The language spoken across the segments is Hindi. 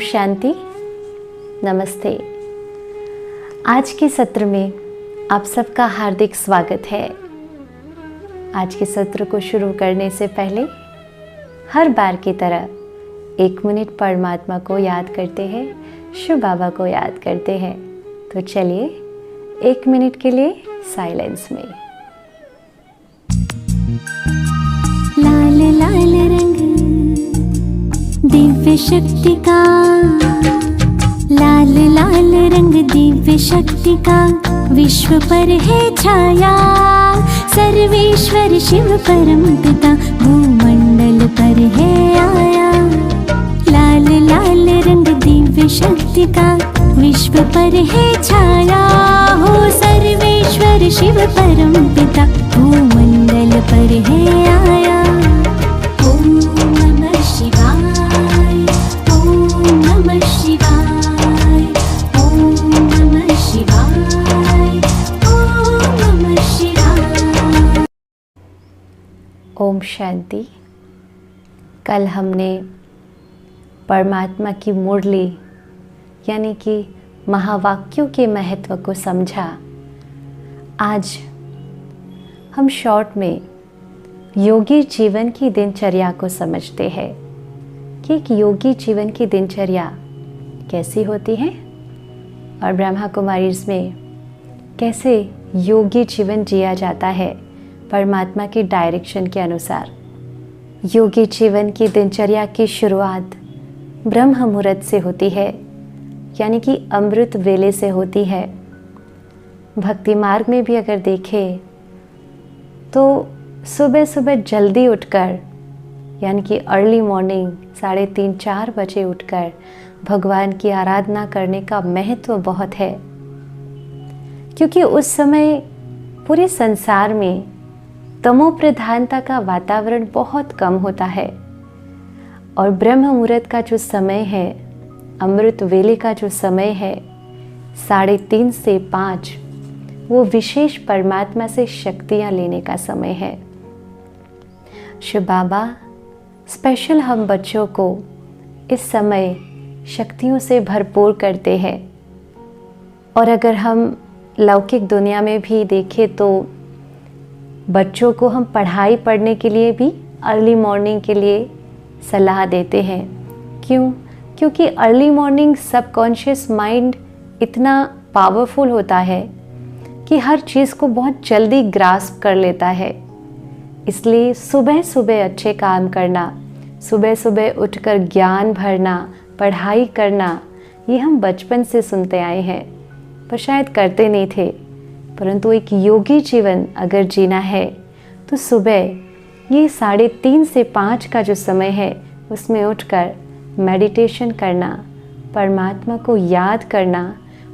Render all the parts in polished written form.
शांति, नमस्ते। आज के सत्र में आप सबका हार्दिक स्वागत है। आज के सत्र को शुरू करने से पहले हर बार की तरह 1 मिनट परमात्मा को याद करते हैं, शिव बाबा को याद करते हैं। तो चलिए 1 मिनट के लिए साइलेंस में। लाल लाल रंग दिव्य शक्ति का, लाल लाल रंग दिव्य शक्ति का, विश्व पर है छाया। सर्वेश्वर शिव परम पिता भूमंडल पर है आया। लाल लाल रंग दिव्य शक्ति का, विश्व पर है छाया। हो सर्वेश्वर शिव परम पिता भूमंडल पर है आया। ओम शांति। कल हमने परमात्मा की मुरली यानी कि महावाक्यों के महत्व को समझा। आज हम शॉर्ट में योगी जीवन की दिनचर्या को समझते हैं कि एक योगी जीवन की दिनचर्या कैसी होती है और ब्रह्मा कुमारीज़ में कैसे योगी जीवन जिया जाता है परमात्मा की डायरेक्शन के अनुसार। योगी जीवन की दिनचर्या की शुरुआत ब्रह्म मुहूर्त से होती है, यानी कि अमृत वेले से होती है। भक्ति मार्ग में भी अगर देखें तो सुबह सुबह जल्दी उठकर, यानी कि अर्ली मॉर्निंग 3:30-4 बजे उठकर भगवान की आराधना करने का महत्व बहुत है, क्योंकि उस समय पूरे संसार में तमो प्रधानता का वातावरण बहुत कम होता है और ब्रह्म मुहूर्त का जो समय है, अमृत वेले का जो समय है 3:30 से 5, वो विशेष परमात्मा से शक्तियाँ लेने का समय है। शिव बाबा स्पेशल हम बच्चों को इस समय शक्तियों से भरपूर करते हैं। और अगर हम लौकिक दुनिया में भी देखें तो बच्चों को हम पढ़ाई पढ़ने के लिए भी अर्ली मॉर्निंग के लिए सलाह देते हैं। क्यों? क्योंकि अर्ली मॉर्निंग सबकॉन्शियस माइंड इतना पावरफुल होता है कि हर चीज़ को बहुत जल्दी ग्रास्प कर लेता है। इसलिए सुबह सुबह अच्छे काम करना, सुबह सुबह उठकर ज्ञान भरना, पढ़ाई करना, ये हम बचपन से सुनते आए हैं, पर शायद करते नहीं थे। परंतु एक योगी जीवन अगर जीना है तो सुबह ये 3:30 से 5 का जो समय है उसमें उठकर मेडिटेशन करना, परमात्मा को याद करना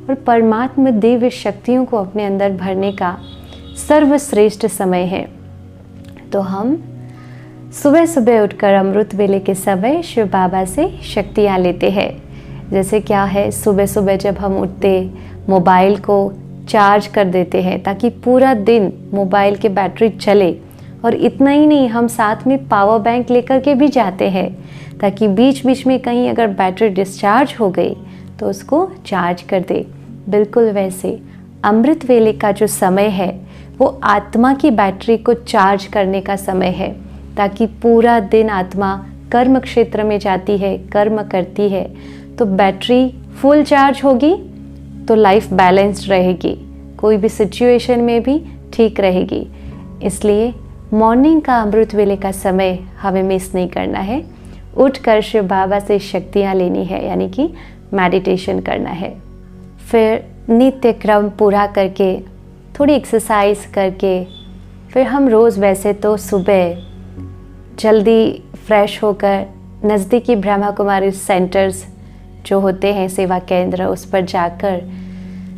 और परमात्मा दिव्य शक्तियों को अपने अंदर भरने का सर्वश्रेष्ठ समय है। तो हम सुबह सुबह उठकर अमृत वेले के समय शिव बाबा से शक्तियाँ लेते हैं। जैसे क्या है, सुबह सुबह जब हम उठते मोबाइल को चार्ज कर देते हैं ताकि पूरा दिन मोबाइल की बैटरी चले। और इतना ही नहीं, हम साथ में पावर बैंक लेकर के भी जाते हैं ताकि बीच बीच में कहीं अगर बैटरी डिस्चार्ज हो गई तो उसको चार्ज कर दे। बिल्कुल वैसे अमृत वेले का जो समय है वो आत्मा की बैटरी को चार्ज करने का समय है, ताकि पूरा दिन आत्मा कर्म क्षेत्र में जाती है, कर्म करती है, तो बैटरी फुल चार्ज होगी तो लाइफ बैलेंस्ड रहेगी, कोई भी सिचुएशन में भी ठीक रहेगी। इसलिए मॉर्निंग का अमृत वेले का समय हमें मिस नहीं करना है। उठकर शिव बाबा से शक्तियाँ लेनी है, यानी कि मेडिटेशन करना है। फिर नित्य क्रम पूरा करके, थोड़ी एक्सरसाइज करके, फिर हम रोज़ वैसे तो सुबह जल्दी फ्रेश होकर नज़दीकी ब्रह्मा कुमारी सेंटर्स जो होते हैं, सेवा केंद्र, उस पर जाकर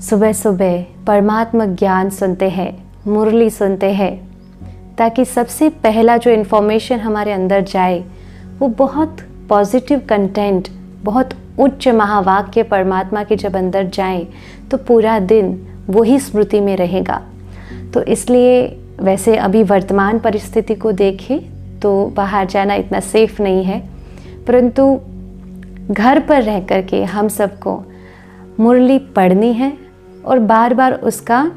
सुबह सुबह परमात्मा ज्ञान सुनते हैं, मुरली सुनते हैं, ताकि सबसे पहला जो इन्फॉर्मेशन हमारे अंदर जाए वो बहुत पॉजिटिव कंटेंट, बहुत उच्च महावाक्य परमात्मा के जब अंदर जाए तो पूरा दिन वही स्मृति में रहेगा। तो इसलिए वैसे अभी वर्तमान परिस्थिति को देखें तो बाहर जाना इतना सेफ नहीं है, परंतु घर पर रह कर के हम सबको मुरली पढ़नी है और बार बार उसका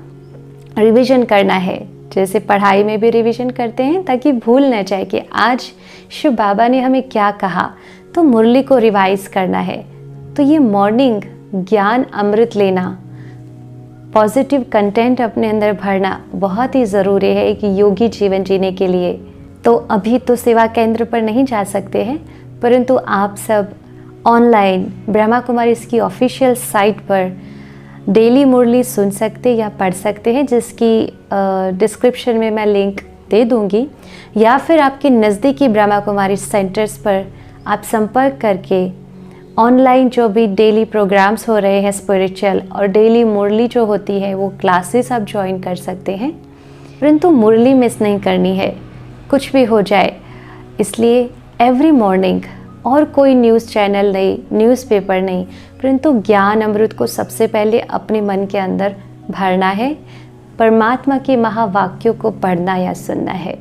रिवीजन करना है। जैसे पढ़ाई में भी रिवीजन करते हैं ताकि भूल न जाए कि आज शिव बाबा ने हमें क्या कहा, तो मुरली को रिवाइज करना है। तो ये मॉर्निंग ज्ञान अमृत लेना, पॉजिटिव कंटेंट अपने अंदर भरना बहुत ही ज़रूरी है एक योगी जीवन जीने के लिए। तो अभी तो सेवा केंद्र पर नहीं जा सकते हैं, परंतु आप सब ऑनलाइन ब्रह्मा कुमारी इसकी ऑफिशियल साइट पर डेली मुरली सुन सकते या पढ़ सकते हैं, जिसकी डिस्क्रिप्शन में मैं लिंक दे दूंगी, या फिर आपके नज़दीकी ब्रह्मा कुमारी सेंटर्स पर आप संपर्क करके ऑनलाइन जो भी डेली प्रोग्राम्स हो रहे हैं स्पिरिचुअल और डेली मुरली जो होती है वो क्लासेस आप ज्वाइन कर सकते हैं। परंतु मुरली मिस नहीं करनी है, कुछ भी हो जाए, इसलिए एवरी मॉर्निंग और कोई न्यूज़ चैनल नहीं, न्यूज़पेपर नहीं, परंतु ज्ञान अमृत को सबसे पहले अपने मन के अंदर भरना है, परमात्मा के महावाक्यों को पढ़ना या सुनना है।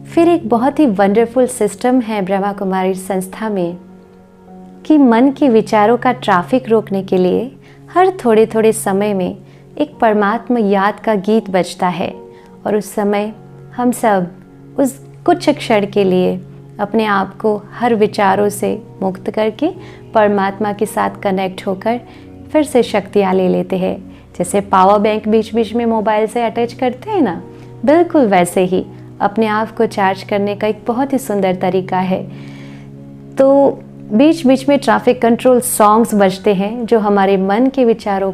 फिर एक बहुत ही वंडरफुल सिस्टम है ब्रह्मा कुमारी संस्था में कि मन के विचारों का ट्रैफिक रोकने के लिए हर थोड़े थोड़े समय में एक परमात्मा याद का गीत बजता है, और उस समय हम सब उस कुछ क्षण के लिए अपने आप को हर विचारों से मुक्त करके परमात्मा के साथ कनेक्ट होकर फिर से शक्तियाँ ले लेते हैं। जैसे पावर बैंक बीच बीच में मोबाइल से अटैच करते हैं ना, बिल्कुल वैसे ही अपने आप को चार्ज करने का एक बहुत ही सुंदर तरीका है। तो बीच बीच में ट्रैफिक कंट्रोल सॉन्ग्स बजते हैं जो हमारे मन के विचारों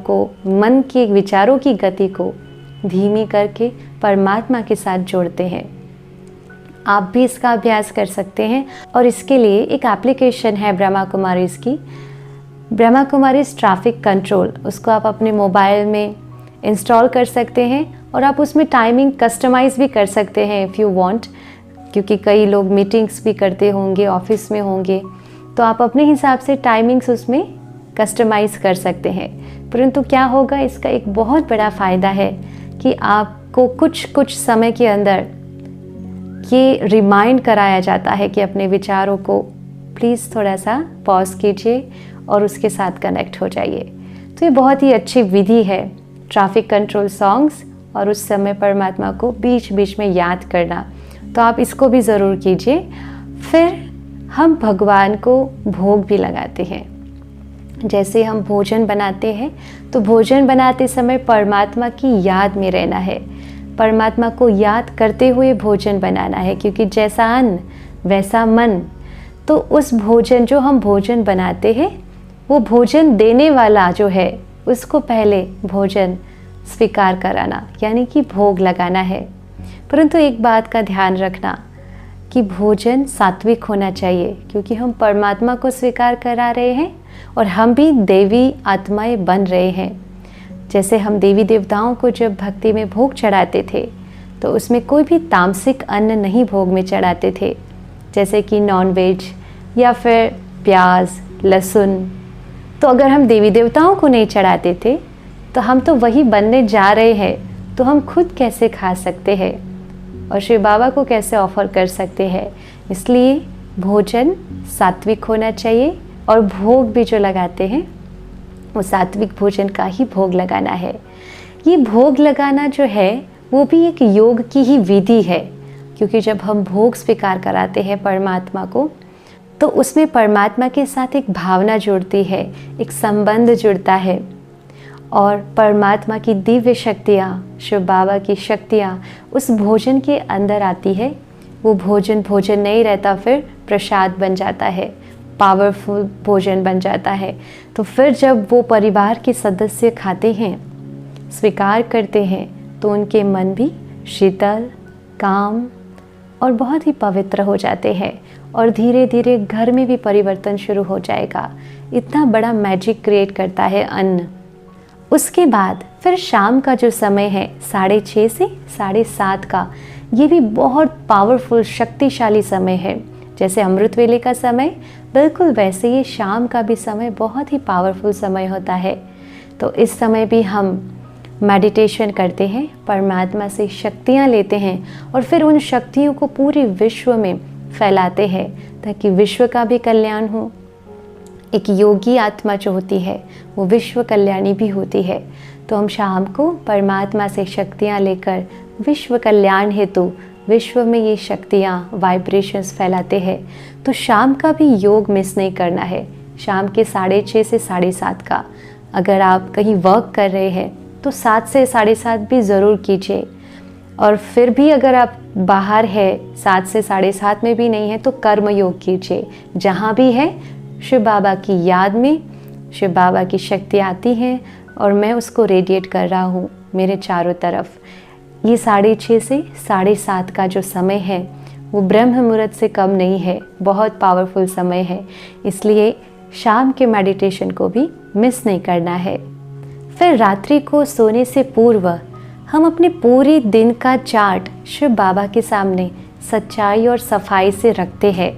की गति को धीमी करके परमात्मा के साथ जोड़ते हैं। आप भी इसका अभ्यास कर सकते हैं, और इसके लिए एक एप्लीकेशन है ब्रह्मा कुमारीज़ की, ब्रह्मा कुमारीज़ ट्रैफिक कंट्रोल। उसको आप अपने मोबाइल में इंस्टॉल कर सकते हैं और आप उसमें टाइमिंग कस्टमाइज़ भी कर सकते हैं इफ़ यू वांट, क्योंकि कई लोग मीटिंग्स भी करते होंगे, ऑफिस में होंगे, तो आप अपने हिसाब से टाइमिंग्स उसमें कस्टमाइज़ कर सकते हैं। परंतु क्या होगा, इसका एक बहुत बड़ा फ़ायदा है कि आपको कुछ समय के अंदर ये रिमाइंड कराया जाता है कि अपने विचारों को प्लीज़ थोड़ा सा पॉज कीजिए और उसके साथ कनेक्ट हो जाइए। तो ये बहुत ही अच्छी विधि है ट्रैफिक कंट्रोल सॉन्ग्स और उस समय परमात्मा को बीच बीच में याद करना। तो आप इसको भी ज़रूर कीजिए। फिर हम भगवान को भोग भी लगाते हैं। जैसे हम भोजन बनाते हैं तो भोजन बनाते समय परमात्मा की याद में रहना है, परमात्मा को याद करते हुए भोजन बनाना है, क्योंकि जैसा अन्न वैसा मन। तो उस भोजन जो हम भोजन बनाते हैं वो भोजन देने वाला जो है उसको पहले भोजन स्वीकार कराना, यानी कि भोग लगाना है। परंतु एक बात का ध्यान रखना कि भोजन सात्विक होना चाहिए, क्योंकि हम परमात्मा को स्वीकार करा रहे हैं और हम भी देवी आत्माएं बन रहे हैं। जैसे हम देवी देवताओं को जब भक्ति में भोग चढ़ाते थे तो उसमें कोई भी तामसिक अन्न नहीं भोग में चढ़ाते थे, जैसे कि नॉनवेज या फिर प्याज लहसुन। तो अगर हम देवी देवताओं को नहीं चढ़ाते थे तो हम तो वही बनने जा रहे हैं, तो हम खुद कैसे खा सकते हैं और शिव बाबा को कैसे ऑफर कर सकते हैं। इसलिए भोजन सात्विक होना चाहिए और भोग भी जो लगाते हैं वो सात्विक भोजन का ही भोग लगाना है। ये भोग लगाना जो है वो भी एक योग की ही विधि है, क्योंकि जब हम भोग स्वीकार कराते हैं परमात्मा को तो उसमें परमात्मा के साथ एक भावना जुड़ती है, एक संबंध जुड़ता है, और परमात्मा की दिव्य शक्तियाँ, शिव बाबा की शक्तियाँ उस भोजन के अंदर आती है। वो भोजन भोजन नहीं रहता, फिर प्रसाद बन जाता है, पावरफुल भोजन बन जाता है। तो फिर जब वो परिवार के सदस्य खाते हैं, स्वीकार करते हैं, तो उनके मन भी शीतल, काम और बहुत ही पवित्र हो जाते हैं, और धीरे धीरे घर में भी परिवर्तन शुरू हो जाएगा। इतना बड़ा मैजिक क्रिएट करता है अन्न। उसके बाद फिर शाम का जो समय है 6:30 से 7:30 का, ये भी बहुत पावरफुल शक्तिशाली समय है। जैसे अमृत वेले का समय, बिल्कुल वैसे ही शाम का भी समय बहुत ही पावरफुल समय होता है। तो इस समय भी हम मेडिटेशन करते हैं, परमात्मा से शक्तियाँ लेते हैं और फिर उन शक्तियों को पूरे विश्व में फैलाते हैं, ताकि विश्व का भी कल्याण हो, एक योगी आत्मा जो होती है वो विश्व कल्याणी भी होती है। तो हम शाम को परमात्मा से शक्तियाँ लेकर विश्व कल्याण हेतु विश्व में ये शक्तियाँ वाइब्रेशंस फैलाते हैं। तो शाम का भी योग मिस नहीं करना है। शाम के 6:30 से 7:30 का अगर आप कहीं वर्क कर रहे हैं तो 7 से 7:30 भी ज़रूर कीजिए। और फिर भी अगर आप बाहर है 7 से 7:30 में भी नहीं है तो कर्म योग कीजिए। जहाँ भी है शिव बाबा की याद में शिव बाबा की शक्ति आती है और मैं उसको रेडिएट कर रहा हूँ मेरे चारों तरफ। ये 6:30 से 7:30 का जो समय है वो ब्रह्म मुहूर्त से कम नहीं है, बहुत पावरफुल समय है। इसलिए शाम के मेडिटेशन को भी मिस नहीं करना है। फिर रात्रि को सोने से पूर्व हम अपने पूरे दिन का चार्ट शिव बाबा के सामने सच्चाई और सफाई से रखते हैं।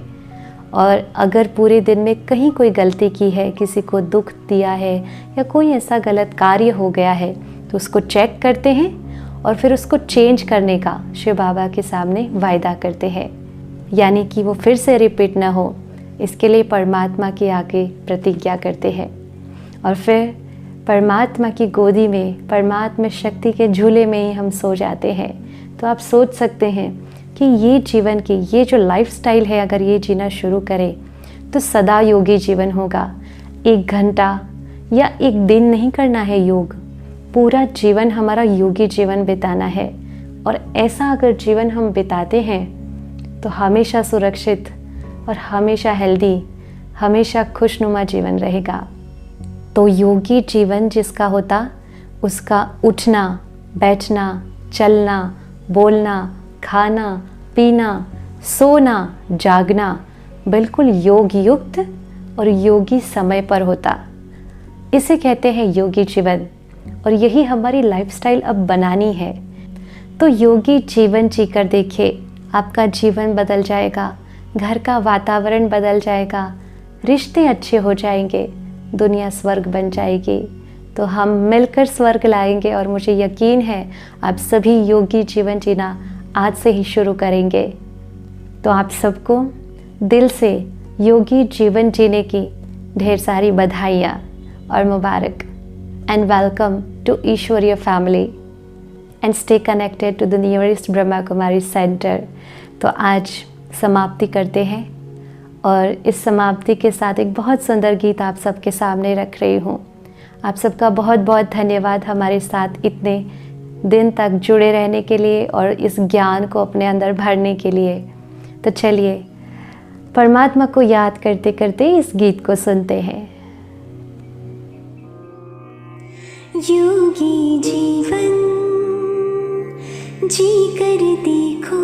और अगर पूरे दिन में कहीं कोई गलती की है, किसी को दुख दिया है या कोई ऐसा गलत कार्य हो गया है तो उसको चेक करते हैं और फिर उसको चेंज करने का शिव बाबा के सामने वायदा करते हैं, यानी कि वो फिर से रिपीट ना हो, इसके लिए परमात्मा के आगे प्रतिज्ञा करते हैं। और फिर परमात्मा की गोदी में, परमात्मा शक्ति के झूले में ही हम सो जाते हैं। तो आप सोच सकते हैं कि ये जीवन की ये जो लाइफस्टाइल है, अगर ये जीना शुरू करें तो सदा योगी जीवन होगा। 1 घंटा या 1 दिन नहीं करना है योग, पूरा जीवन हमारा योगी जीवन बिताना है। और ऐसा अगर जीवन हम बिताते हैं तो हमेशा सुरक्षित और हमेशा हेल्दी, हमेशा खुशनुमा जीवन रहेगा। तो योगी जीवन जिसका होता, उसका उठना, बैठना, चलना, बोलना, खाना, पीना, सोना, जागना बिल्कुल योग युक्त और योगी समय पर होता। इसे कहते हैं योगी जीवन और यही हमारी लाइफस्टाइल अब बनानी है। तो योगी जीवन जीकर देखिए, आपका जीवन बदल जाएगा, घर का वातावरण बदल जाएगा, रिश्ते अच्छे हो जाएंगे, दुनिया स्वर्ग बन जाएगी। तो हम मिलकर स्वर्ग लाएंगे और मुझे यकीन है आप सभी योगी जीवन जीना आज से ही शुरू करेंगे। तो आप सबको दिल से योगी जीवन जीने की ढेर सारी बधाइयाँ और मुबारक। एंड वेलकम टू ईश्वरीय family and stay connected to the nearest Brahma Kumari centre. तो आज समाप्ति करते हैं और इस समाप्ति के साथ एक बहुत सुंदर गीत आप सबके सामने रख रही हूँ। आप सबका बहुत बहुत धन्यवाद हमारे साथ इतने दिन तक जुड़े रहने के लिए और इस ज्ञान को अपने अंदर भरने के लिए। तो चलिए परमात्मा को याद करते करते इस गीत को सुनते हैं। योगी जीवन जी कर देखो,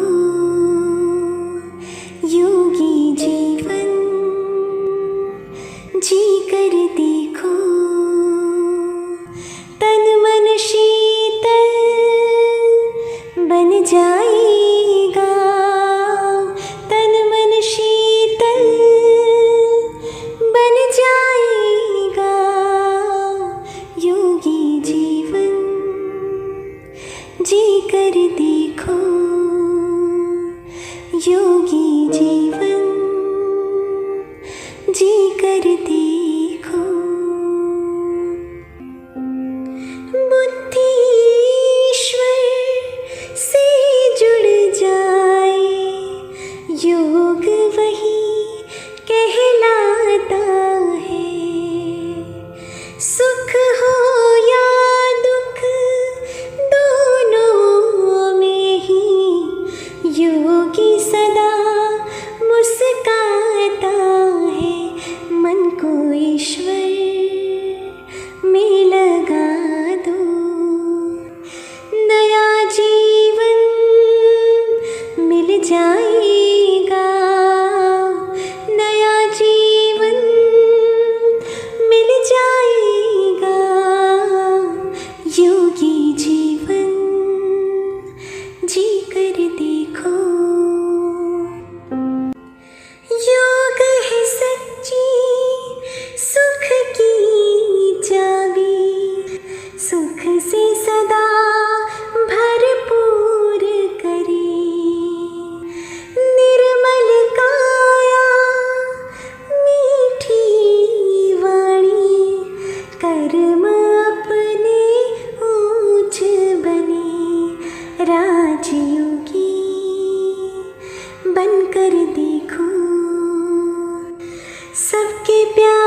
योगी जीवन जी कर देखो, तन मन शीतल बन जाएगा, तन मन शीतल बन जाएगा। योगी जीवन जी कर देखो, योगी जीवन प्यार